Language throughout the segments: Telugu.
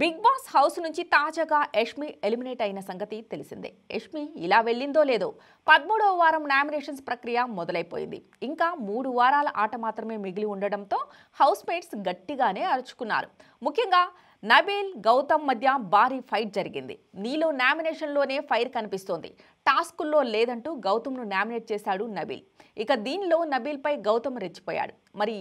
బిగ్ బాస్ హౌస్ నుంచి తాజాగా యష్మి ఎలిమినేట్ అయిన సంగతి తెలిసిందే. యష్మి ఇలా వెళ్ళిందో లేదో 13వ వారం నామినేషన్స్ ప్రక్రియ మొదలైపోయింది. ఇంకా 3 వారాల ఆట మాత్రమే మిగిలి ఉండడంతో హౌస్ మేట్స్ గట్టిగానే అరుచుకున్నారు. ముఖ్యంగా నబీల్ గౌతమ్ మధ్య భారీ ఫైట్ జరిగింది. నీలో నామినేషన్లోనే ఫైర్ కనిపిస్తోంది, టాస్కుల్లో లేదంటూ గౌతమ్ను నామినేట్ చేశాడు నబీల్. ఇక దీనిలో నబీల్పై గౌతమ్ రెచ్చిపోయాడు. మరి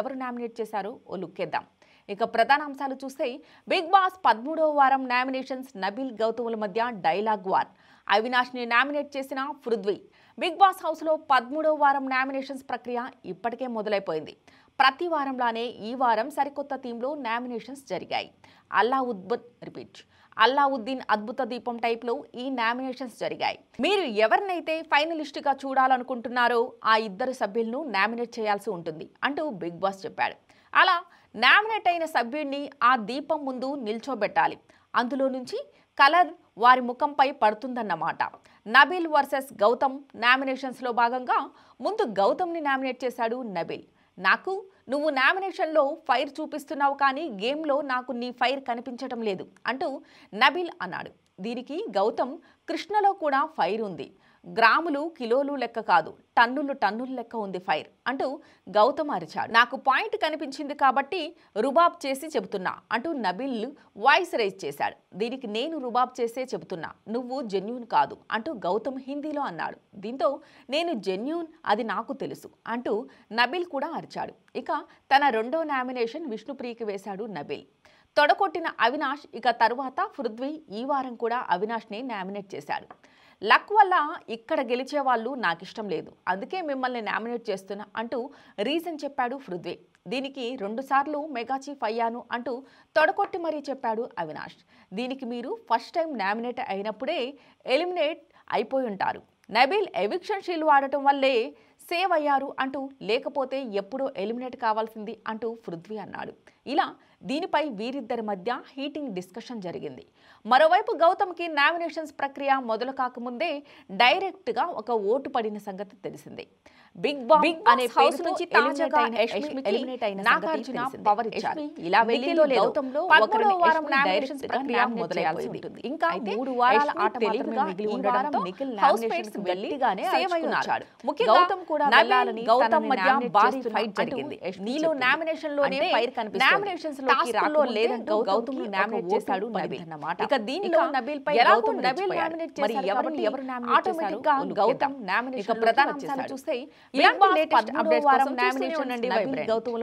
ఎవరు నామినేట్ చేశారో ఓ లుక్కేద్దాం. ఇక ప్రధాన అంశాలు చూస్తే బిగ్ బాస్ 13వ వారం నామినేషన్స్ నబీల్ గౌతముల మధ్య డైలాగ్ వార్. అవినాష్ని నామినేట్ చేసిన పృథ్వీ. బిగ్ బాస్ హౌస్లో 13వ వారం నామినేషన్స్ ప్రక్రియ ఇప్పటికే మొదలైపోయింది. ప్రతి వారంలానే ఈ వారం సరికొత్త థీమ్లో నామినేషన్స్ జరిగాయి. అల్లావుద్దీన్ అద్భుత దీపం టైప్లో ఈ నామినేషన్స్ జరిగాయి. మీరు ఎవరినైతే ఫైనలిస్ట్గా చూడాలనుకుంటున్నారో ఆ ఇద్దరు సభ్యులను నామినేట్ చేయాల్సి ఉంటుంది అంటూ బిగ్ బాస్ చెప్పాడు. అలా నామినేట్ అయిన సభ్యుడిని ఆ దీపం ముందు నిల్చోబెట్టాలి. అందులో నుంచి కలర్ వారి ముఖంపై పడుతుందన్నమాట. నబీల్ వర్సెస్ గౌతమ్ నామినేషన్స్లో భాగంగా ముందు గౌతమ్ని నామినేట్ చేశాడు నబీల్. నువ్వు నామినేషన్లో ఫైర్ చూపిస్తున్నావు, కానీ గేమ్లో నాకు నీ ఫైర్ కనిపించటం లేదు అంటూ నబీల్ అన్నాడు. దీనికి గౌతమ్, కృష్ణలో కూడా ఫైర్ ఉంది, గ్రాములు కిలోలు లెక్క కాదు, టన్నులు లెక్క ఉంది ఫైర్ అంటూ గౌతమ్ అరిచాడు. నాకు పాయింట్ కనిపించింది కాబట్టి రుబాబ్ చేసి చెబుతున్నా అంటూ నబీల్ వాయిస్ రైజ్ చేశాడు. దీనికి నేను రుబాబ్ చేసే చెబుతున్నా, నువ్వు జెన్యూన్ కాదు అంటూ గౌతమ్ హిందీలో అన్నాడు. దీంతో నేను జెన్యూన్, అది నాకు తెలుసు అంటూ నబీల్ కూడా అరిచాడు. ఇక తన రెండో నామినేషన్ విష్ణుప్రియకి వేశాడు నబీల్. తొడగొట్టిన అవినాష్. ఇక తరువాత పృథ్వీ ఈ వారం కూడా అవినాష్ని నామినేట్ చేశాడు. లక్ వల్ల ఇక్కడ గెలిచే వాళ్ళు నాకు ఇష్టం లేదు, అందుకే మిమ్మల్ని నామినేట్ చేస్తున్నా అంటూ రీజన్ చెప్పాడు పృథ్వీ. దీనికి 2 సార్లు మెగా చీఫ్ అయ్యాను అంటూ తొడగొట్టి మరీ చెప్పాడు అవినాష్. దీనికి మీరు ఫస్ట్ టైం నామినేట్ అయినప్పుడే ఎలిమినేట్ అయిపోయి ఉంటారు. నబీల్ ఎవిక్షన్ షీల్ వాడటం వల్లే సేవ్ అయ్యారు అంటూ, లేకపోతే ఎప్పుడో ఎలిమినేట్ కావాల్సింది అంటూ పృథ్వీ అన్నాడు. ఇలా దీనిపై వీరిద్దరి మధ్య హీటింగ్ డిస్కషన్ జరిగింది. మరోవైపు గౌతమ్కి నామినేషన్స్ ప్రక్రియ మొదలు కాకముందే డైరెక్ట్గా ఒక ఓటు పడిన సంగతి తెలిసిందే. బిగ్ బాస్ అనే హౌస్ నుంచి తాజాగా ఎలిమినేట్ అయిన నాగార్జున పవర్ ఇచ్చారు. ఇలా వెళ్ళిందో గౌతమ్లో 13వ వారం నామినేషన్స్ ప్రక్రియ మొదలైపోయింది. ఇంకా 3 వారాల ఆట మాత్రమే మిగిలి ఉండడంతో హౌస్ మేట్స్ గట్టిగానే సేవ్ అయ్యారు. ముఖ్యంగా గౌతమ్ కూడా వెళ్ళాలని గౌతమ్ మధ్య భారీ ఫైట్ జరిగింది. నీలో నామినేషన్లోనే ఫైర్ కనిపిస్తుంది, నామినేషన్స్ లోకి రాలో లేదంటూ గౌతమ్ను నామినేట్ చేశాడు నబీల్ అన్నమాట. ఇక దీనిలో నబీల్ పై గౌతమ్ నామినేట్ చేశారు. ఎవరు నామినేట్ చేశారు? గౌతమ్ నామినేషన్. ఇక ప్రధాన అంశాలు చూస్తే బిగ్ బాస్ 13వ వారం నామినేషన్ నుండి నబీల్ గౌతమ్